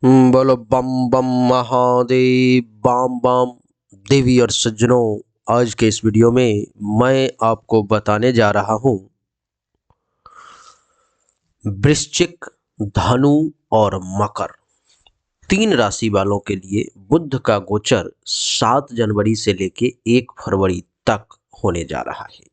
बोलो बम बम महादेव बम बम। देवी और सज्जनों, आज के इस वीडियो में मैं आपको बताने जा रहा हूँ वृश्चिक, धनु और मकर, तीन राशि वालों के लिए बुध का गोचर 7 जनवरी से लेके 1 फरवरी तक होने जा रहा है।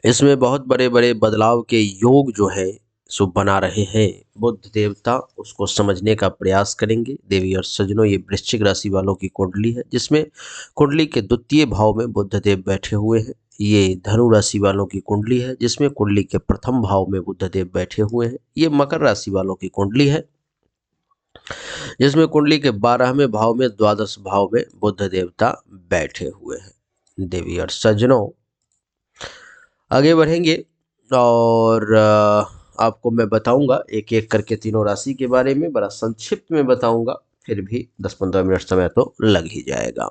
इसमें बहुत बड़े बड़े बदलाव के योग जो है सो बना रहे हैं बुध देवता, उसको समझने का प्रयास करेंगे। देवी और सज्जनों, ये वृश्चिक राशि वालों की कुंडली है जिसमें कुंडली के द्वितीय भाव में बुध देव बैठे हुए हैं। ये धनु राशि वालों की कुंडली है जिसमें कुंडली के प्रथम भाव में बुध देव बैठे हुए हैं। ये मकर राशि वालों की कुंडली है जिसमें कुंडली के 12वें भाव में द्वादश भाव में बुध देवता बैठे हुए हैं। देवी और सज्जनों, आगे बढ़ेंगे और आपको मैं बताऊंगा एक एक करके तीनों राशि के बारे में, बड़ा संक्षिप्त में बताऊंगा, फिर भी 10-15 मिनट समय तो लग ही जाएगा।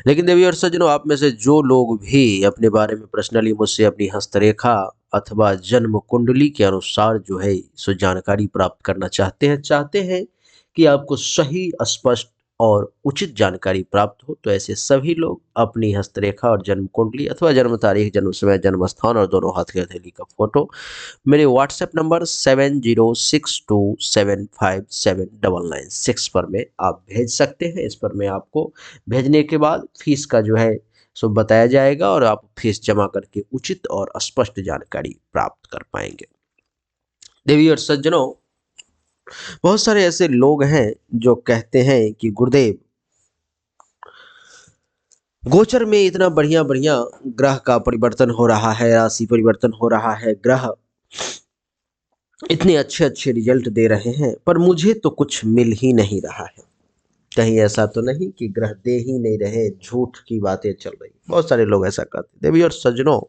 लेकिन देवी और सज्जनों, आप में से जो लोग भी अपने बारे में पर्सनली मुझसे अपनी हस्तरेखा अथवा जन्म कुंडली के अनुसार जो है सो जानकारी प्राप्त करना चाहते हैं कि आपको सही, स्पष्ट और उचित जानकारी प्राप्त हो, तो ऐसे सभी लोग अपनी हस्तरेखा और जन्म कुंडली अथवा जन्म तारीख, जन्म समय, जन्म स्थान और दोनों हाथ की हथेली का फोटो मेरे व्हाट्सएप नंबर 7062757996 पर में आप भेज सकते हैं। इस पर मैं आपको भेजने के बाद फीस का जो है सो बताया जाएगा और आप फीस जमा करके उचित और स्पष्ट जानकारी प्राप्त कर पाएंगे। देवी और सज्जनों, बहुत सारे ऐसे लोग हैं जो कहते हैं कि गुरुदेव, गोचर में इतना बढ़िया बढ़िया ग्रह का परिवर्तन हो रहा है, राशि परिवर्तन हो रहा है, ग्रह इतने अच्छे अच्छे रिजल्ट दे रहे हैं, पर मुझे तो कुछ मिल ही नहीं रहा है। कहीं ऐसा तो नहीं कि ग्रह दे ही नहीं रहे, झूठ की बातें चल रही। बहुत सारे लोग ऐसा कहते हैं। देवी और सज्जनों,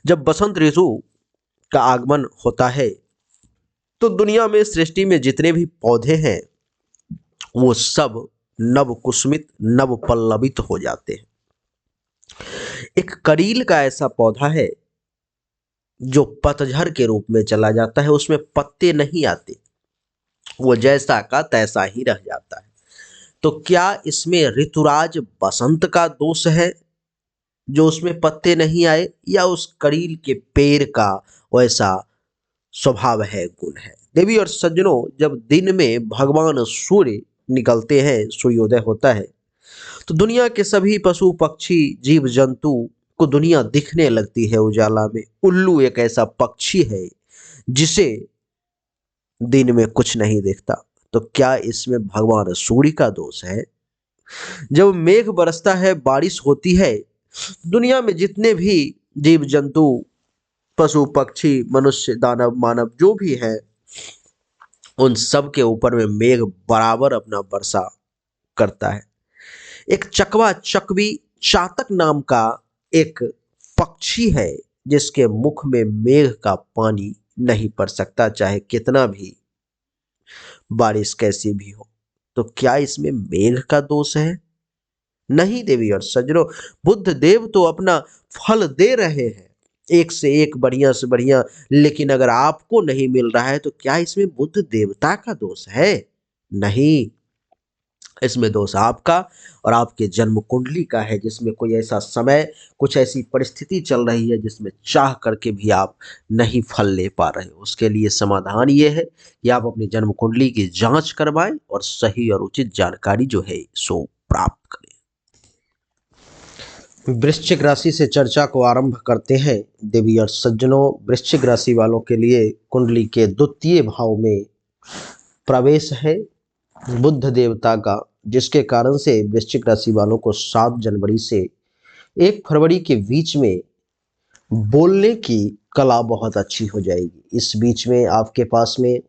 जब बसंत ऋतु का आगमन होता है तो दुनिया में, सृष्टि में जितने भी पौधे हैं वो सब नव कुसुमित, नव पल्लवित हो जाते हैं। एक करील का ऐसा पौधा है जो पतझड़ के रूप में चला जाता है, उसमें पत्ते नहीं आते, वो जैसा का तैसा ही रह जाता है। तो क्या इसमें ऋतुराज बसंत का दोष है जो उसमें पत्ते नहीं आए, या उस करील के पेड़ का वैसा स्वभाव है, गुण है? देवी और सज्जनों, जब दिन में भगवान सूर्य निकलते हैं, सूर्योदय होता है, तो दुनिया के सभी पशु पक्षी, जीव जंतु को दुनिया दिखने लगती है उजाला में। उल्लू एक ऐसा पक्षी है जिसे दिन में कुछ नहीं दिखता। तो क्या इसमें भगवान सूर्य का दोष है? जब मेघ बरसता है, बारिश होती है, दुनिया में जितने भी जीव जंतु, पशु पक्षी, मनुष्य, दानव, मानव जो भी है, उन सब के ऊपर में मेघ बराबर अपना वर्षा करता है। एक चकवा चकवी चातक नाम का एक पक्षी है जिसके मुख में मेघ का पानी नहीं पड़ सकता, चाहे कितना भी बारिश कैसी भी हो। तो क्या इसमें मेघ का दोष है? नहीं देवी और सज्जनों, बुद्ध देव तो अपना फल दे रहे हैं, एक से एक बढ़िया से बढ़िया, लेकिन अगर आपको नहीं मिल रहा है तो क्या इसमें बुद्ध देवता का दोष है? नहीं, इसमें दोष आपका और आपके जन्म कुंडली का है, जिसमें कोई ऐसा समय, कुछ ऐसी परिस्थिति चल रही है जिसमें चाह करके भी आप नहीं फल ले पा रहे हो। उसके लिए समाधान ये है कि आप अपनी जन्म कुंडली की जांच करवाएं और सही और उचित जानकारी जो है सो प्राप्त करें। वृश्चिक राशि से चर्चा को आरंभ करते हैं। देवी और सज्जनों, वृश्चिक राशि वालों के लिए कुंडली के द्वितीय भाव में प्रवेश है बुद्ध देवता का, जिसके कारण से वृश्चिक राशि वालों को 7 जनवरी से 1 फरवरी के बीच में बोलने की कला बहुत अच्छी हो जाएगी। इस बीच में आपके पास में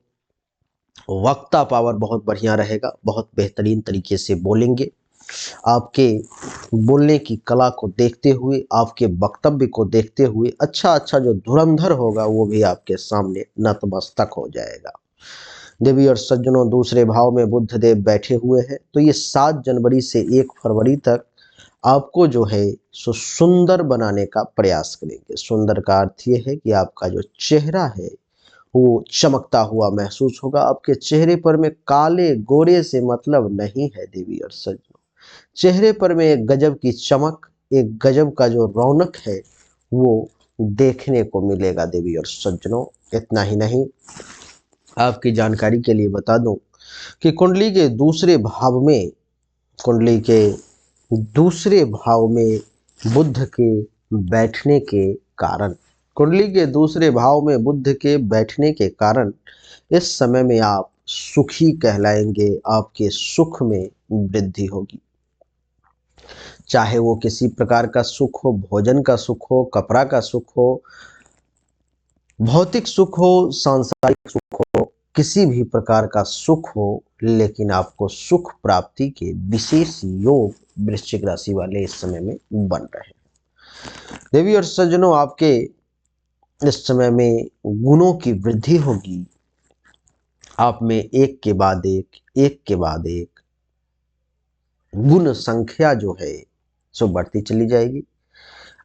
वक्ता पावर बहुत बढ़िया रहेगा, बहुत बेहतरीन तरीके से बोलेंगे। आपके बोलने की कला को देखते हुए, आपके वक्तव्य को देखते हुए, अच्छा अच्छा जो धुरंधर होगा वो भी आपके सामने नतमस्तक हो जाएगा। देवी और सज्जनों, दूसरे भाव में बुद्ध देव बैठे हुए हैं, तो ये 7 जनवरी से 1 फरवरी तक आपको जो है सो सुंदर बनाने का प्रयास करेंगे। सुंदर का अर्थ ये है कि आपका जो चेहरा है वो चमकता हुआ महसूस होगा। आपके चेहरे पर में काले गोरे से मतलब नहीं है देवी और सज्जनों। चेहरे पर में एक गजब की चमक, एक गजब का जो रौनक है वो देखने को मिलेगा देवी और सज्जनों। इतना ही नहीं, आपकी जानकारी के लिए बता दूं कि कुंडली के दूसरे भाव में बुध के बैठने के कारण कुंडली के दूसरे भाव में बुध के बैठने के कारण इस समय में आप सुखी कहलाएंगे। आपके सुख में वृद्धि होगी, चाहे वो किसी प्रकार का सुख हो, भोजन का सुख हो, कपड़ा का सुख हो, भौतिक सुख हो, सांसारिक सुख हो, किसी भी प्रकार का सुख हो, लेकिन आपको सुख प्राप्ति के विशेष योग वृश्चिक राशि वाले इस समय में बन रहे हैं। देवी और सज्जनों, आपके इस समय में गुणों की वृद्धि होगी। आप में एक के बाद एक गुण संख्या जो है सो बढ़ती चली जाएगी।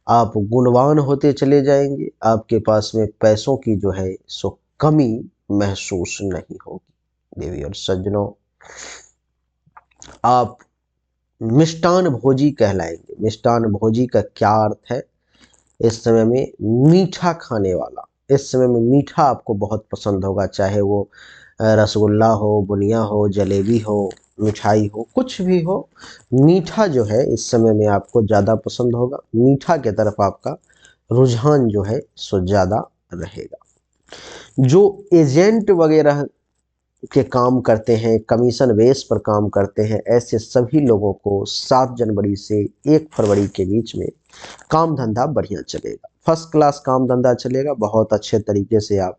आप गुणवान होते चले जाएंगे। आपके पास में पैसों की जो है सो कमी महसूस नहीं होगी। देवी और सज्जनों, आप मिष्टान भोजी कहलाएंगे। मिष्टान भोजी का क्या अर्थ है? इस समय में मीठा खाने वाला। इस समय में मीठा आपको बहुत पसंद होगा, चाहे वो रसगुल्ला हो, बुनिया हो, जलेबी हो, मिठाई हो, कुछ भी हो। मीठा जो है इस समय में आपको ज़्यादा पसंद होगा। मीठा के तरफ आपका रुझान जो है सो ज़्यादा रहेगा। जो एजेंट वगैरह के काम करते हैं, कमीशन बेस पर काम करते हैं, ऐसे सभी लोगों को 7 जनवरी से 1 फरवरी के बीच में काम धंधा बढ़िया चलेगा। फर्स्ट क्लास काम धंधा चलेगा। बहुत अच्छे तरीके से आप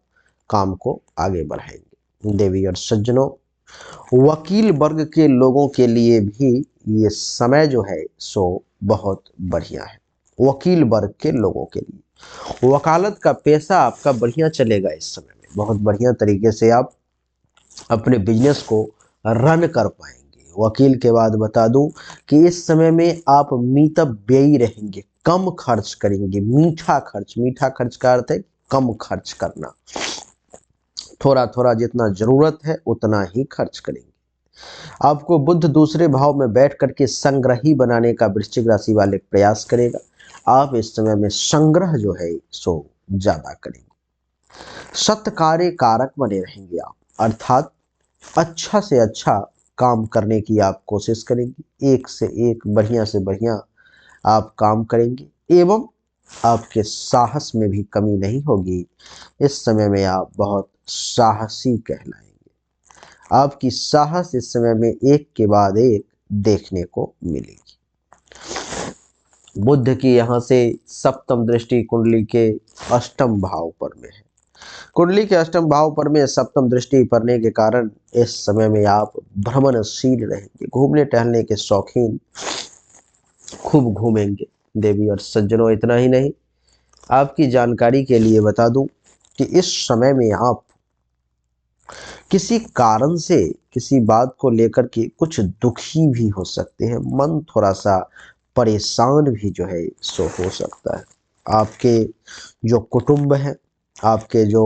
काम को आगे बढ़ाएंगे। देवी और सज्जनों, वकील वर्ग के लोगों के लिए भी ये समय जो है सो बहुत बढ़िया है। वकील वर्ग के लोगों के लिए वकालत का पेशा आपका बढ़िया चलेगा। इस समय में बहुत बढ़िया तरीके से आप अपने बिजनेस को रन कर पाएंगे। वकील के बाद बता दूं कि इस समय में आप मितव्ययी रहेंगे, कम खर्च करेंगे। मीठा खर्च का अर्थ है कम खर्च करना। थोड़ा थोड़ा जितना जरूरत है उतना ही खर्च करेंगे। आपको बुध दूसरे भाव में बैठ करके संग्रही बनाने का वृश्चिक राशि वाले प्रयास करेगा। आप इस समय में संग्रह जो है सो ज्यादा करेंगे। सत्कार्य कारक बने रहेंगे आप, अर्थात अच्छा से अच्छा काम करने की आप कोशिश करेंगे। एक से एक बढ़िया से बढ़िया आप काम करेंगे एवं आपके साहस में भी कमी नहीं होगी। इस समय में आप बहुत साहसी कहलाएंगे। आपकी साहस इस समय में एक के बाद एक देखने को मिलेगी। बुध की यहाँ से सप्तम दृष्टि कुंडली के अष्टम भाव पर में है। कुंडली के अष्टम भाव पर में सप्तम दृष्टि पड़ने के कारण इस समय में आप भ्रमणशील रहेंगे। घूमने टहलने के शौकीन, खूब घूमेंगे। देवी और सज्जनों, इतना ही नहीं, आपकी जानकारी के लिए बता दूं कि इस समय में आप किसी कारण से किसी बात को लेकर के कुछ दुखी भी हो सकते हैं। मन थोड़ा सा परेशान भी जो है सो हो सकता है। आपके जो कुटुंब है, आपके जो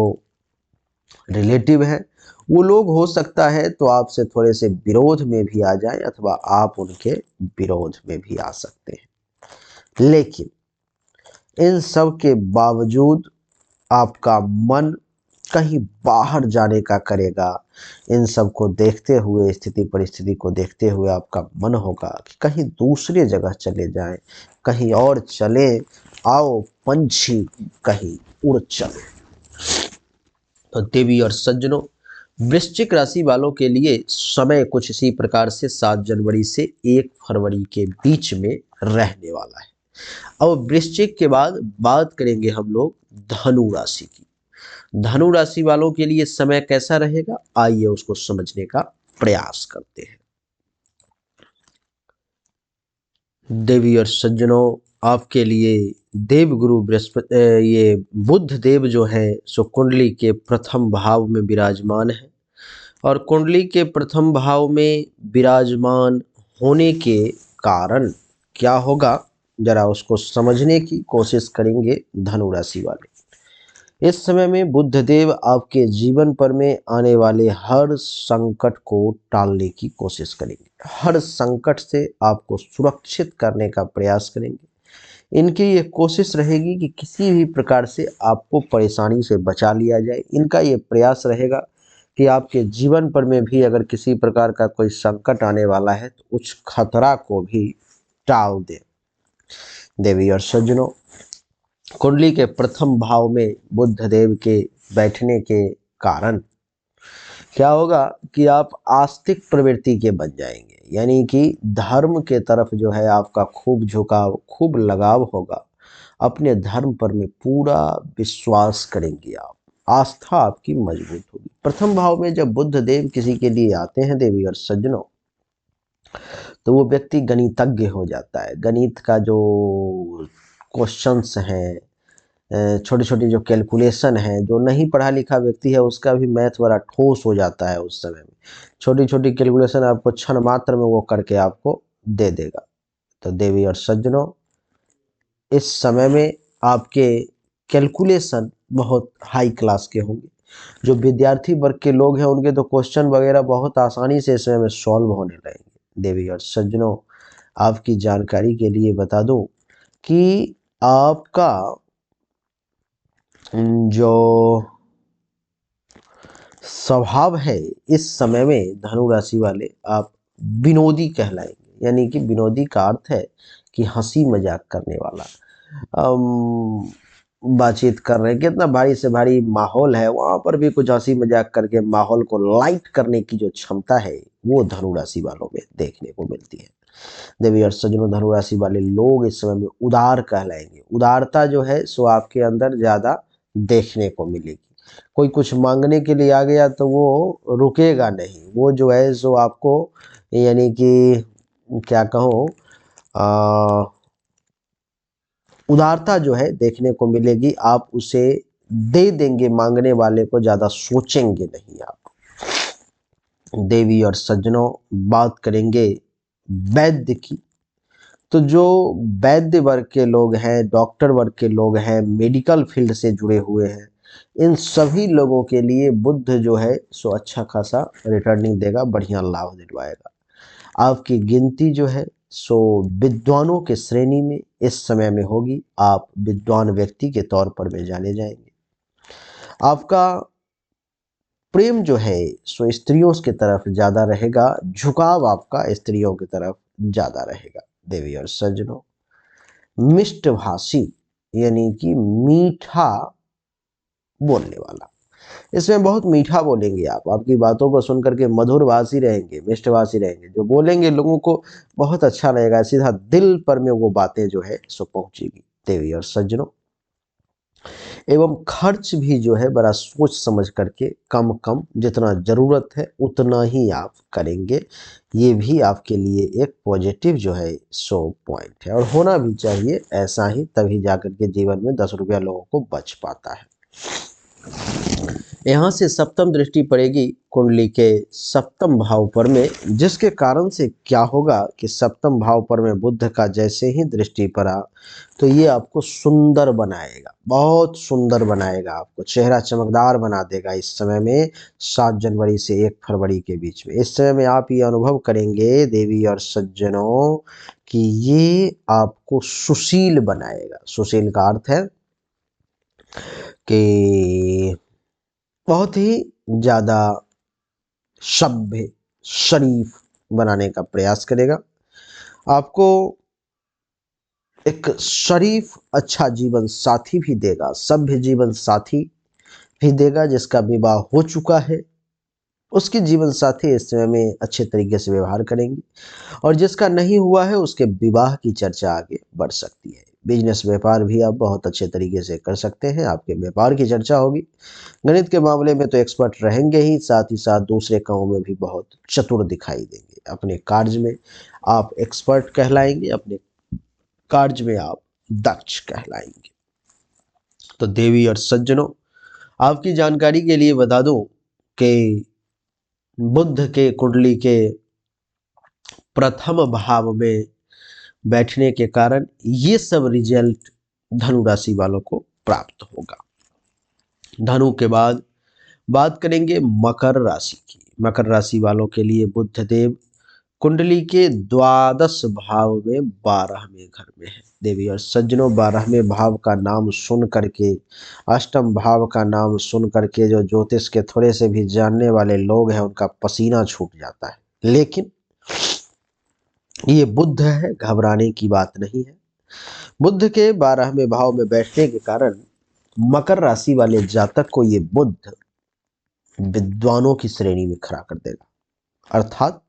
रिलेटिव हैं, वो लोग हो सकता है तो आपसे थोड़े से विरोध में भी आ जाए अथवा आप उनके विरोध में भी आ सकते हैं। लेकिन इन सब के बावजूद आपका मन कहीं बाहर जाने का करेगा। इन सब को देखते हुए, स्थिति परिस्थिति को देखते हुए आपका मन होगा कि कहीं दूसरे जगह चले जाएं, कहीं और चले, आओ पंछी कहीं उड़ चले। तो देवी और सज्जनों, वृश्चिक राशि वालों के लिए समय कुछ इसी प्रकार से 7 जनवरी से 1 फरवरी के बीच में रहने वाला है। अब वृश्चिक के बाद बात करेंगे हम लोग धनु राशि की। धनु राशि वालों के लिए समय कैसा रहेगा, आइए उसको समझने का प्रयास करते हैं। देवी और सज्जनों, आपके लिए देवगुरु बृहस्पति, ये बुध देव जो है सो कुंडली के प्रथम भाव में विराजमान है। और कुंडली के प्रथम भाव में विराजमान होने के कारण क्या होगा, जरा उसको समझने की कोशिश करेंगे धनु राशि वाले। इस समय में बुध देव आपके जीवन पर में आने वाले हर संकट को टालने की कोशिश करेंगे, हर संकट से आपको सुरक्षित करने का प्रयास करेंगे। इनकी ये कोशिश रहेगी कि किसी भी प्रकार से आपको परेशानी से बचा लिया जाए। इनका ये प्रयास रहेगा कि आपके जीवन पर में भी अगर किसी प्रकार का कोई संकट आने वाला है तो उस खतरा को भी टाल दे। देवी और सज्जनों, कुंडली के प्रथम भाव में बुध देव के बैठने के कारण क्या होगा कि आप आस्तिक प्रवृत्ति के बन जाएंगे, यानी कि धर्म के तरफ जो है आपका खूब झुकाव, खूब लगाव होगा। अपने धर्म पर में पूरा विश्वास करेंगे आप, आस्था आपकी मजबूत होगी। प्रथम भाव में जब बुध देव किसी के लिए आते हैं देवी और सज्जनों, तो वो व्यक्ति गणितज्ञ हो जाता है। गणित का जो क्वेश्चंस हैं, छोटी छोटी जो कैलकुलेशन है, जो नहीं पढ़ा लिखा व्यक्ति है उसका भी मैथ बड़ा ठोस हो जाता है। उस समय में छोटी छोटी कैलकुलेशन आपको क्षण मात्र में वो करके आपको दे देगा। तो देवी और सज्जनों, इस समय में आपके कैलकुलेशन बहुत हाई क्लास के होंगे। जो विद्यार्थी वर्ग के लोग हैं उनके तो क्वेश्चन वगैरह बहुत आसानी से इस समय में सॉल्व होने लगेंगे। देवी और सज्जनों, आपकी जानकारी के लिए बता दूं कि आपका जो स्वभाव है इस समय में धनु राशि वाले आप विनोदी कहलाएंगे। यानी कि विनोदी का अर्थ है कि हंसी मजाक करने वाला। बातचीत कर रहे हैं, कितना भारी से भारी माहौल है, वहां पर भी कुछ हंसी मजाक करके माहौल को लाइट करने की जो क्षमता है वो धनु राशि वालों में देखने को मिलती है। देवी और सज्जनों, धनु राशि वाले लोग इस समय में उदार कहलाएंगे। उदारता जो है सो आपके अंदर ज्यादा देखने को मिलेगी। कोई कुछ मांगने के लिए आ गया तो वो रुकेगा नहीं, वो जो है सो आपको, यानी कि क्या कहूँ, उदारता जो है देखने को मिलेगी। आप उसे दे देंगे, मांगने वाले को ज्यादा सोचेंगे नहीं आप। देवी और सज्जनों, बात करेंगे वैद्य की, तो जो वैद्य वर्ग के लोग हैं, डॉक्टर वर्ग के लोग हैं, मेडिकल फील्ड से जुड़े हुए हैं, इन सभी लोगों के लिए बुध जो है सो अच्छा खासा रिटर्निंग देगा, बढ़िया लाभ दिलवाएगा। आपकी गिनती जो है सो विद्वानों के श्रेणी में इस समय में होगी। आप विद्वान व्यक्ति के तौर पर में जाने जाएंगे। आपका प्रेम जो है सो स्त्रियों की तरफ ज्यादा रहेगा, झुकाव आपका स्त्रियों की तरफ ज्यादा रहेगा। देवी और सज्जनों, मिष्टभाषी यानी कि मीठा बोलने वाला, इसमें बहुत मीठा बोलेंगे आप। आपकी बातों को सुनकर के मधुरभाषी रहेंगे, मिष्टभाषी रहेंगे। जो बोलेंगे लोगों को बहुत अच्छा लगेगा, सीधा दिल पर में वो बातें जो है सो पहुंचेगी। देवी और सज्जनों, एवं खर्च भी जो है बड़ा सोच समझ करके कम कम, जितना जरूरत है उतना ही आप करेंगे। ये भी आपके लिए एक पॉजिटिव जो है सो पॉइंट है, और होना भी चाहिए ऐसा ही, तभी जाकर के जीवन में 10 रुपया लोगों को बच पाता है। यहाँ से सप्तम दृष्टि पड़ेगी कुंडली के सप्तम भाव पर में, जिसके कारण से क्या होगा कि सप्तम भाव पर में बुध का जैसे ही दृष्टि पड़ा तो ये आपको सुंदर बनाएगा, बहुत सुंदर बनाएगा, आपको चेहरा चमकदार बना देगा। इस समय में 7 जनवरी से 1 फरवरी के बीच में, इस समय में आप ये अनुभव करेंगे देवी और सज्जनों कि ये आपको सुशील बनाएगा। सुशील का अर्थ है कि बहुत ही ज्यादा सभ्य, शरीफ बनाने का प्रयास करेगा। आपको एक शरीफ अच्छा जीवन साथी भी देगा, सभ्य जीवन साथी भी देगा। जिसका विवाह हो चुका है उसके जीवन साथी इस समय में अच्छे तरीके से व्यवहार करेंगे, और जिसका नहीं हुआ है उसके विवाह की चर्चा आगे बढ़ सकती है। बिजनेस व्यापार भी आप बहुत अच्छे तरीके से कर सकते हैं, आपके व्यापार की चर्चा होगी। गणित के मामले में तो एक्सपर्ट रहेंगे ही, साथ ही साथ दूसरे कामों में भी बहुत चतुर दिखाई देंगे। अपने कार्य में आप एक्सपर्ट कहलाएंगे, अपने कार्य में आप दक्ष कहलाएंगे। तो देवी और सज्जनों, आपकी जानकारी के लिए बता दूं कि बुध के कुंडली के प्रथम भाव में बैठने के कारण ये सब रिजल्ट धनु राशि वालों को प्राप्त होगा। धनु के बाद बात करेंगे मकर राशि की। मकर राशि वालों के लिए बुध देव कुंडली के द्वादश भाव में 12वें घर में है। देवी और सज्जनों, 12वें भाव का नाम सुन करके, अष्टम भाव का नाम सुन करके जो ज्योतिष के थोड़े से भी जानने वाले लोग हैं उनका पसीना छूट जाता है। लेकिन ये बुध है, घबराने की बात नहीं है। बुध के 12वें भाव में बैठने के कारण मकर राशि वाले जातक को ये बुध विद्वानों की श्रेणी में खड़ा कर देगा, अर्थात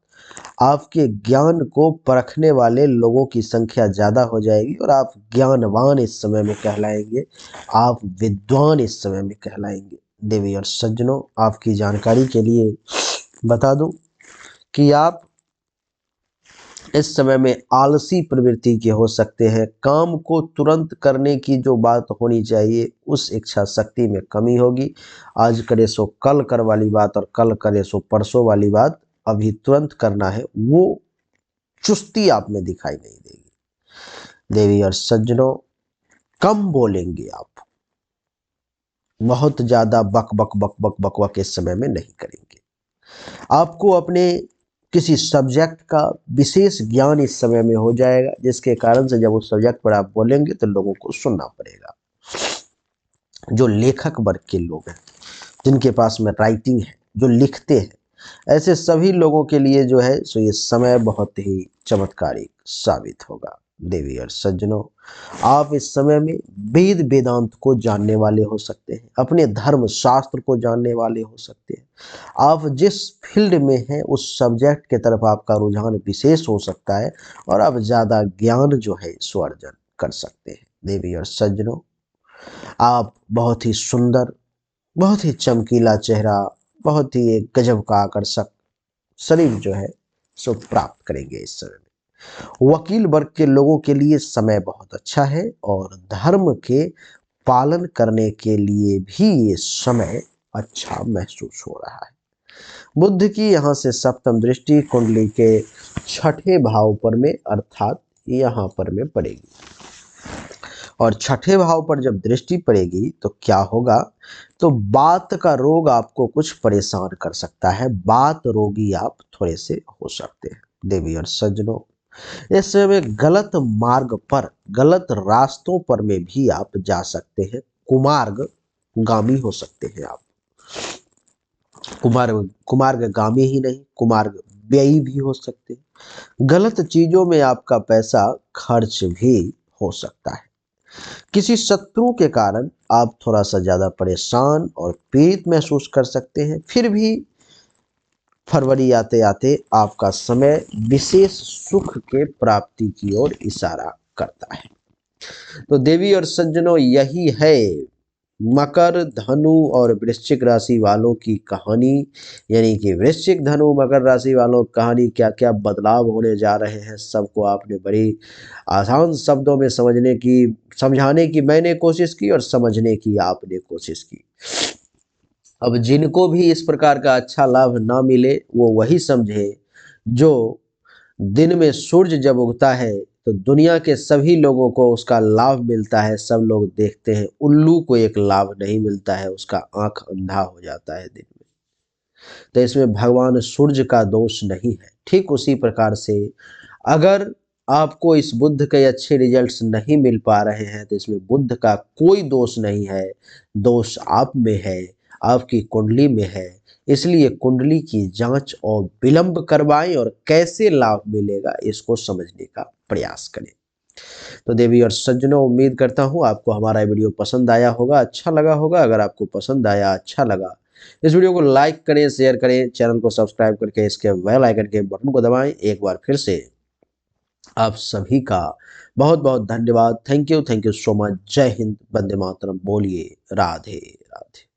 आपके ज्ञान को परखने वाले लोगों की संख्या ज़्यादा हो जाएगी और आप ज्ञानवान इस समय में कहलाएंगे, आप विद्वान इस समय में कहलाएंगे। देवी और सज्जनों, आपकी जानकारी के लिए बता दूं कि आप इस समय में आलसी प्रवृत्ति के हो सकते हैं। काम को तुरंत करने की जो बात होनी चाहिए उस इच्छा शक्ति में कमी होगी। आज करे सो कल कर वाली बात और कल करे सो परसों वाली बात अभी तुरंत करना है, वो चुस्ती आप में दिखाई नहीं देगी। देवी और सज्जनों, कम बोलेंगे आप, बहुत ज्यादा बक बक बक बक बक बक इस समय में नहीं करेंगे। आपको अपने किसी सब्जेक्ट का विशेष ज्ञान इस समय में हो जाएगा, जिसके कारण से जब उस सब्जेक्ट पर आप बोलेंगे तो लोगों को सुनना पड़ेगा। जो लेखक वर्ग के लोग हैं, जिनके पास में राइटिंग है, जो लिखते हैं, ऐसे सभी लोगों के लिए जो है सो ये समय बहुत ही चमत्कारिक साबित होगा। देवी और सज्जनों, आप इस समय में वेद वेदांत को जानने वाले हो सकते हैं, अपने धर्म शास्त्र को जानने वाले हो सकते हैं। आप जिस फील्ड में हैं उस सब्जेक्ट के तरफ आपका रुझान विशेष हो सकता है और आप ज़्यादा ज्ञान जो है सो अर्जन कर सकते हैं। देवी और सज्जनों, आप बहुत ही सुंदर, बहुत ही चमकीला चेहरा, बहुत ही एक गजब का आकर्षक शरीर जो है सो प्राप्त करेंगे इस समय में। वकील वर्ग के लोगों के लिए समय बहुत अच्छा है और धर्म के पालन करने के लिए भी ये समय अच्छा महसूस हो रहा है। बुध की यहाँ से सप्तम दृष्टि कुंडली के 6ठे भाव पर में अर्थात यहाँ पर में पड़ेगी और 6ठे भाव पर जब दृष्टि पड़ेगी तो क्या होगा, तो बात का रोग आपको कुछ परेशान कर सकता है, बात रोगी आप थोड़े से हो सकते हैं। देवी और सज्जनों, इस समय गलत मार्ग पर, गलत रास्तों पर में भी आप जा सकते हैं, कुमार्ग गामी हो सकते हैं आप। कुमार्ग गामी ही नहीं, कुमार्ग व्ययी भी हो सकते हैं। गलत चीजों में आपका पैसा खर्च भी हो सकता है। किसी शत्रु के कारण आप थोड़ा सा ज्यादा परेशान और पीड़ित महसूस कर सकते हैं। फिर भी फरवरी आते आते आपका समय विशेष सुख के प्राप्ति की ओर इशारा करता है। तो देवी और सज्जनों, यही है मकर, धनु और वृश्चिक राशि वालों की कहानी। यानी कि वृश्चिक, धनु, मकर राशि वालों की कहानी, क्या क्या बदलाव होने जा रहे हैं, सबको आपने बड़ी आसान शब्दों में समझाने की मैंने कोशिश की और समझने की आपने कोशिश की। अब जिनको भी इस प्रकार का अच्छा लाभ ना मिले वो वही समझे, जो दिन में सूर्य जब उगता है तो दुनिया के सभी लोगों को उसका लाभ मिलता है, सब लोग देखते हैं। उल्लू को एक लाभ नहीं मिलता है, उसका आंख अंधा हो जाता है दिन में। तो इसमें भगवान सूर्य का दोष नहीं है। ठीक उसी प्रकार से अगर आपको इस बुध के अच्छे रिजल्ट्स नहीं मिल पा रहे हैं तो इसमें बुध का कोई दोष नहीं है, दोष आप में है, आपकी कुंडली में है। इसलिए कुंडली की जांच और विलंब करवाएं और कैसे लाभ मिलेगा इसको समझने का प्रयास करें। तो देवी और सज्जनों, उम्मीद करता हूँ आपको हमारा वीडियो पसंद आया होगा, अच्छा लगा होगा। अगर आपको पसंद आया, अच्छा लगा, इस वीडियो को लाइक करें, शेयर करें, चैनल को सब्सक्राइब करके इसके बेल आइकन के बटन को दबाएं। एक बार फिर से आप सभी का बहुत बहुत धन्यवाद। Thank you so much. जय हिंद, वंदे मातरम। बोलिए राधे राधे।